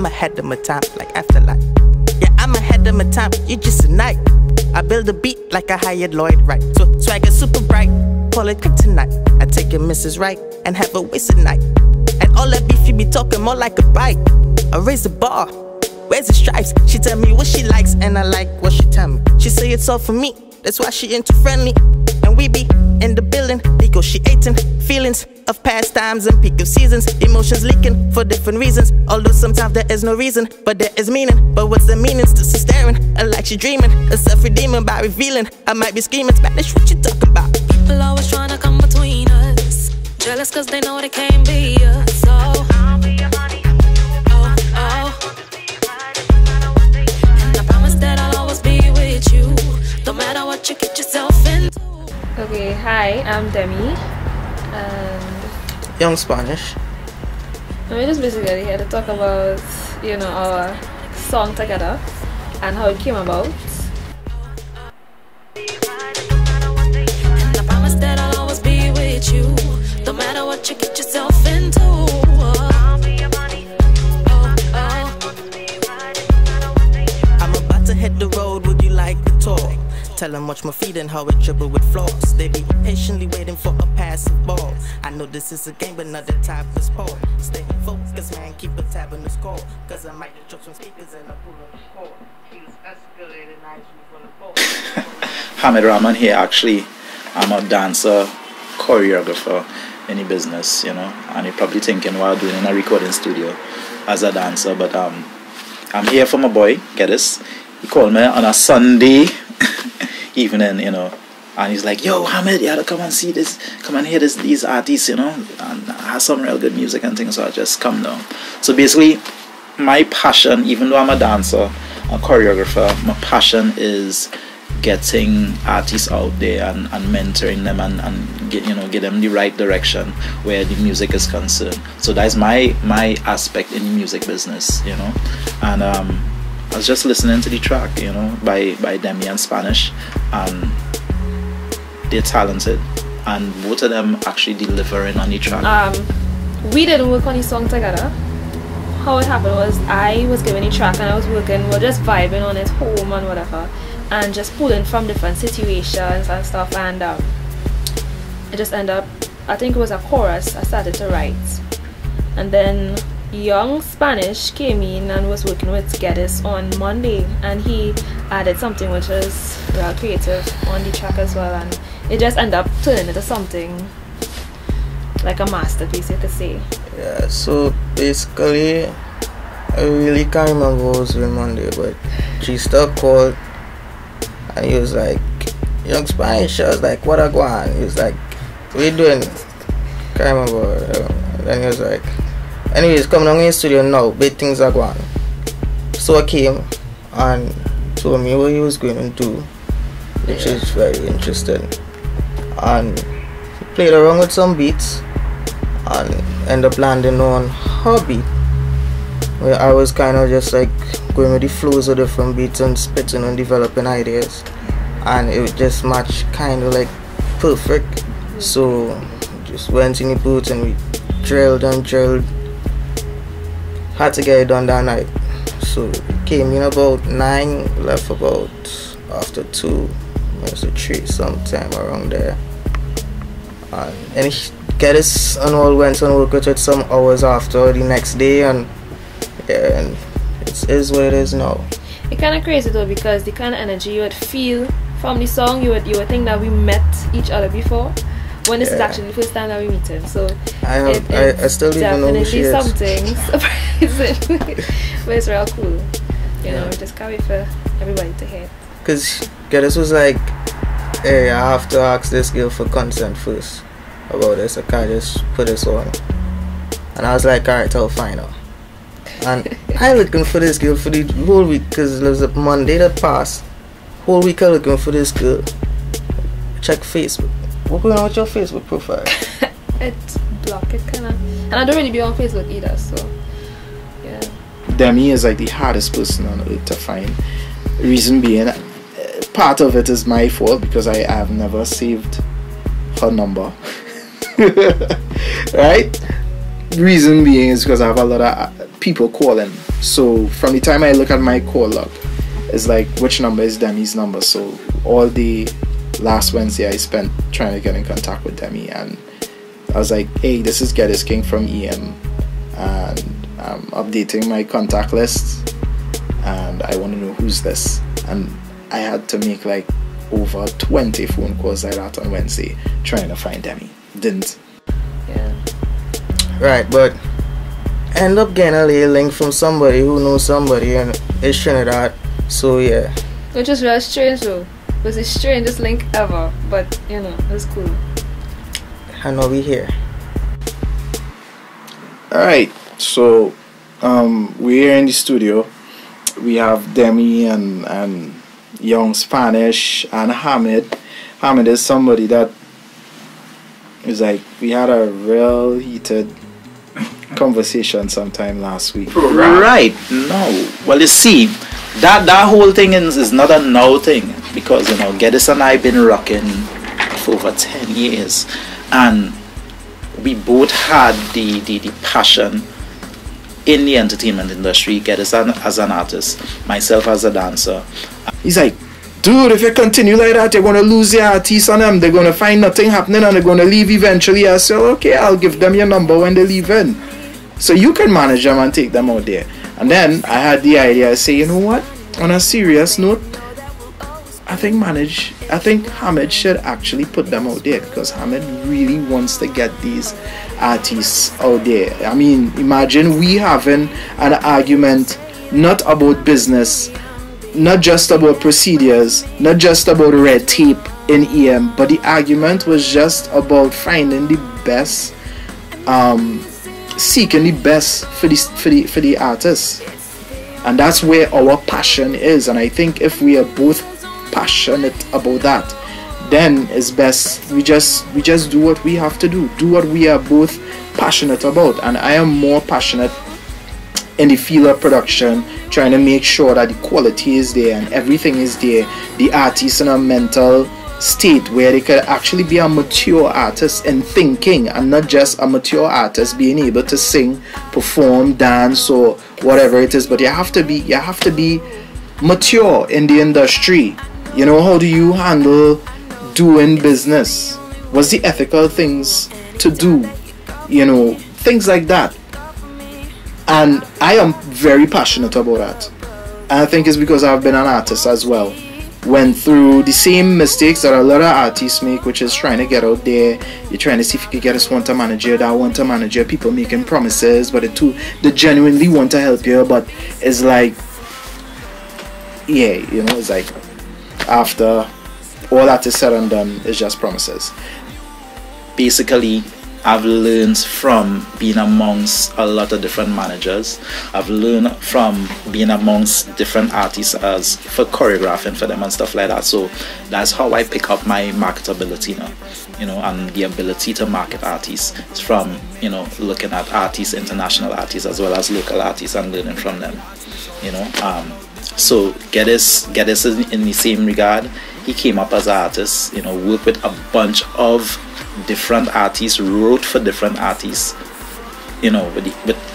I'm ahead of my time, like afterlife. Yeah, I'm ahead of my time, you just a night. I build a beat like I hired Lloyd Wright. So swagger super bright, call it kryptonite. I take a Mrs. Right and have a wasted night. And all that beef you be talking more like a bite. I raise the bar, where's the stripes? She tell me what she likes and I like what she tell me. She say it's all for me, that's why she into friendly. And we be in the building, negotiating feelings of past times and peak of seasons. Emotions leaking for different reasons. Although sometimes there is no reason, but there is meaning. But what's the meaning? Still she staring, and like she dreaming, a self-redeeming by revealing. I might be screaming Spanish, what you talking about? People always trying to come between us, jealous cause they know they can't be us. So I'll be your honey. Oh, oh. And I promise that I'll always be with you, no matter what you get yourself into. Okay, hi, I'm Demi and Young Spanish. we're just basically here to talk about, you know, our song together and how it came about. And I promise that I'll always be with you, no matter what you get yourself into. I'll be your money. Oh, oh. I'm about to hit the road, would you like to talk? Tell them watch my feet and how it dribble with flaws. They be patiently waiting for a passive ball. I know this is a game, but not the type of sport. Stay focused, man, keep a tab on the score. Cause I might just drop some speakers and I pull up the score. He's escalated nicely from the ball. Hamid Rahman here. Actually, I'm a dancer, choreographer in the business, you know. And you're probably thinking what I'm doing in a recording studio as a dancer. But I'm here for my boy, get this. He called me on a Sunday evening, you know, and he's like, yo, Hamid, you gotta come and see this, come and hear these artists, you know, and has some real good music and things. So I just come down. So basically, my passion, even though I'm a dancer, a choreographer, my passion is getting artists out there and mentoring them and get them the right direction where the music is concerned. So that's my aspect in the music business, you know. And I was just listening to the track, you know, by Demi and Spanish, and they're talented, and both of them actually delivering on the track. We didn't work on the song together. How it happened was I was given the track and I was working, we're just vibing on it home and whatever, and just pulling from different situations and stuff, and it just ended up, I think it was a chorus I started to write, and then Young Spanish came in and was working with Geddes on Monday, and he added something which is real creative on the track as well, and it just ended up turning into something like a masterpiece, you could say. Yeah, so basically I really can't remember what was doing Monday, but she still called and he was like, Young Spanish. I was like, what I going? He was like, what you doing? Can't remember. Then he was like, anyways, come down in the studio now, big things are going. So I came and told me what he was going to do, which is very interesting. And he played around with some beats and ended up landing on her beat, where I was kind of just like going with the flows of different beats and spitting and developing ideas, and it would just match kind of like perfect. So just went in the booth and we drilled and drilled. Had to get it done that night. So we came in about 9, left about after 2, maybe 3, sometime around there. And Geddes and all went and worked with it some hours after the next day, and yeah, and it is what it is now. It's kind of crazy though, because the kind of energy you would feel from the song, you would think that we met each other before, when this is actually the first time that we meet him. So I still even know who she is. Definitely something surprising, but it's real cool. You know, we just can't wait for everybody to hear it. Cause Geddes was like, hey, I have to ask this girl for consent first about this. I can't just put this on. And I was like, alright, I'll find out. And I looking for this girl for the whole week, because it was a Monday that passed. Whole week I looking for this girl. Check Facebook. What's going on with your Facebook profile? It's blocked, it kinda. And I don't really be on Facebook either, so yeah. Demi is like the hardest person on earth to find. Reason being, part of it is my fault because I have never saved her number. Right? reason being is because I have a lot of people calling. So from the time I look at my call log, it's like, which number is Demi's number? So all the last Wednesday I spent trying to get in contact with Demi, and I was like, hey, this is Geddes King from EM, and I'm updating my contact list, and I want to know who's this. And I had to make like over 20 phone calls like that on Wednesday trying to find Demi. Didn't. Yeah. Right, but end up getting a little link from somebody who knows somebody, and it's Trinidad. So yeah. Which is really strange though. It was the strangest link ever, but you know, it's cool. And now we here. Alright, so we're here in the studio. We have Demi and young Spanish and Hamid. Hamid is somebody that is like, we had a real heated conversation sometime last week. Right. No. Well, you see, that whole thing is not a now thing, because you know, Geddes and I been rocking for over 10 years, and we both had the passion in the entertainment industry. Geddes as an artist, myself as a dancer. He's like, dude, if you continue like that, you're going to lose your artists on them. They're going to find nothing happening and they're going to leave eventually. I said, okay, I'll give them your number when they leave in, so you can manage them and take them out there. And then I had the idea, I say, you know what, on a serious note, I think Hamid should actually put them out there, because Hamid really wants to get these artists out there. I mean, imagine we having an argument not about business, not just about procedures, not just about red tape in EM, but the argument was just about finding the best, seeking the best for the artists. And that's where our passion is. And I think if we are both passionate about that, then it's best we just do what we have to do what we are both passionate about. And I am more passionate in the field of production, trying to make sure that the quality is there and everything is there, the artist in a mental state where they could actually be a mature artist in thinking, and not just a mature artist being able to sing, perform, dance, or whatever it is. But you have to be mature in the industry. You know, how do you handle doing business? What's the ethical things to do? You know, things like that. And I am very passionate about that. And I think it's because I've been an artist as well. Went through the same mistakes that a lot of artists make, which is trying to get out there. You're trying to see if you can get us one to manager, that one to manager, people making promises, but they genuinely want to help you, but it's like, yeah, you know, it's like after all that is said and done, it's just promises. Basically, I've learned from being amongst a lot of different managers. I've learned from being amongst different artists as for choreographing for them and stuff like that. So that's how I pick up my marketability now, you know, and the ability to market artists. It's from, you know, looking at artists, international artists as well as local artists, and learning from them, you know. So Geddes in the same regard. He came up as an artist, you know, worked with a bunch of different artists, wrote for different artists, you know, with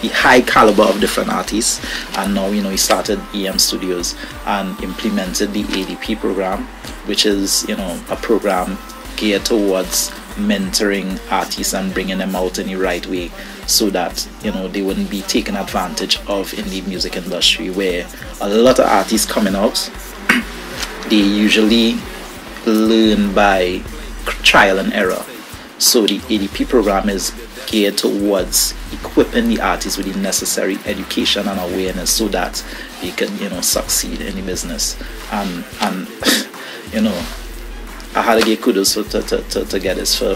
the high caliber of different artists. And now, you know, he started EM Studios and implemented the ADP program, which is, you know, a program geared towards mentoring artists and bringing them out in the right way, so that, you know, they wouldn't be taken advantage of in the music industry, where a lot of artists coming out, they usually learn by trial and error. So the ADP program is geared towards equipping the artists with the necessary education and awareness, so that they can, you know, succeed in the business. And you know, I had to give kudos to Geddes for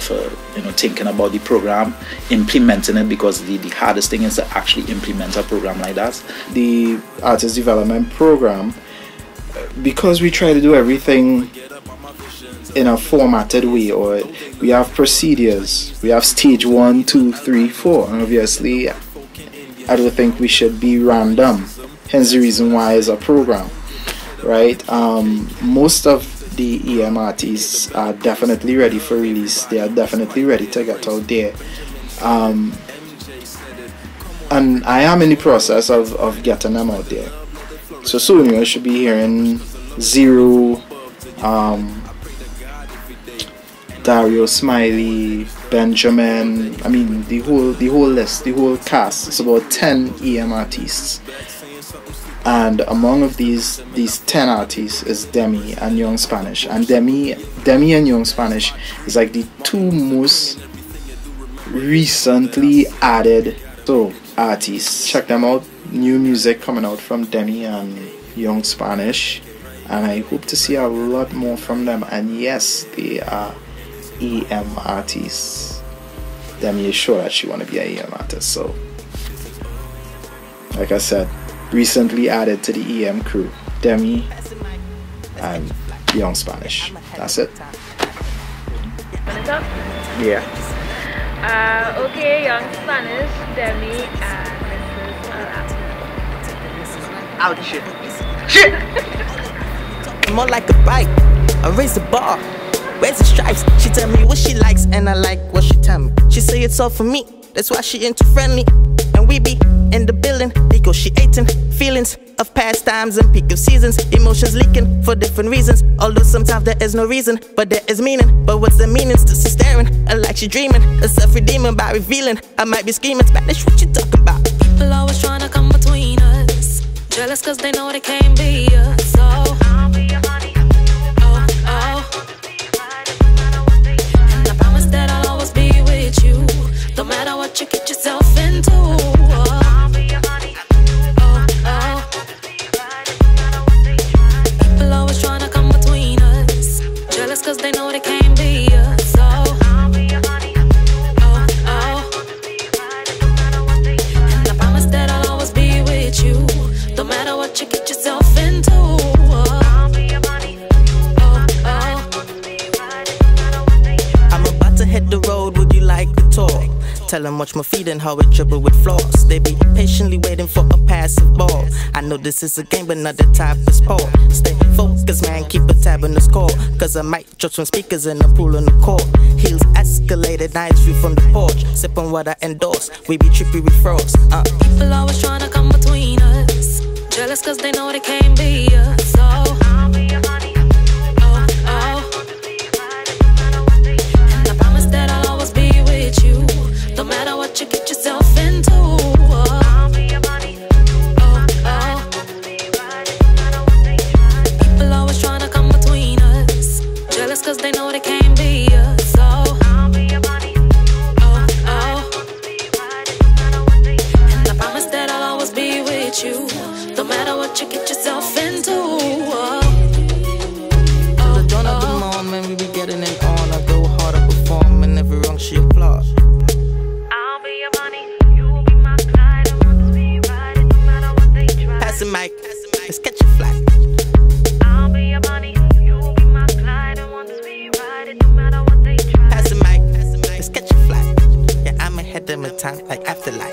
you know, thinking about the program, implementing it, because the hardest thing is to actually implement a program like that. The Artist Development Program, because we try to do everything in a formatted way, or we have procedures, we have stage 1, 2, 3, 4, and obviously I don't think we should be random, hence the reason why it's a program, right? Most of the EM artists are definitely ready for release. They are definitely ready to get out there. and I am in the process of getting them out there. So soon you should be hearing Zero, Dario Smiley, Benjamin. I mean the whole list, the whole cast. It's about 10 EM artists, and among of these 10 artists is Demii and Young Spanish. And Demii and Young Spanish is like the two most recently added artists. Check them out. New music coming out from Demii and Young Spanish, and I hope to see a lot more from them. And yes, they are EM artists. Demii is sure that she want to be an EM artist. So, like I said, recently added to the EM crew, Demii and Young Spanish. That's it. Yeah. Okay, Young Spanish, Demii, and Ouch. Shit. More like a bike. I raise the bar. Where's the stripes? She tell me what she likes and I like what she tell me. She say it's all for me. That's why she into friendly. And we be in the building negotiating feelings of past times and peak of seasons. Emotions leaking for different reasons. Although sometimes there is no reason, but there is meaning. But what's the meaning? Still she staring, like she dreaming. A self-redeeming by revealing. I might be scheming Spanish, what you talking about? People always trying to come between us. Jealous cause they know they can't be us. So I'll be your honey. Oh, oh. And I promise that I'll always be with you, no matter what you get yourself into. I'll be your honey. Oh, oh. People always trying to come between us. Jealous cause they know they can't be us. So I'll be your honey. Oh, oh. And I promise that I'll always be with you, no matter what you get yourself into. I'll be your money. Oh, oh. I'm about to hit the road, would you like to talk? Tell them watch my feet and how it dribble with flaws. They be patiently waiting for a passive ball. I know this is a game but not the type of sport. Stay focused man, keep a tab on the score, cause I might drop some speakers in the pool on the court. Heels escalated, nice view from the porch. Sip on what I endorse, we be trippy with frogs. People always trying to come between us. Jealous cause they know they can't be us. So I'll be your honey. Oh, oh. And I promise that I'll always be with you, no matter what you get yourself into. I'll be your honey. Oh, oh. People always trying to come between us. Jealous cause they know they can't be us. So I'll be your honey. Oh, oh. And I promise that I'll always be with you, no matter what you get yourself into. Till the dawn of the morn when we be getting it on, I go hard, I perform, and every wrong she applaud. I'll be your money, you will be my Clyde. I want to be right, no matter what they try. Pass the mic, let's catch a flight. I'll be your money, you will be my Clyde. I want to be right, no matter what they try. Pass the mic, let's catch a flight. Yeah, I'm ahead of my time like afterlife.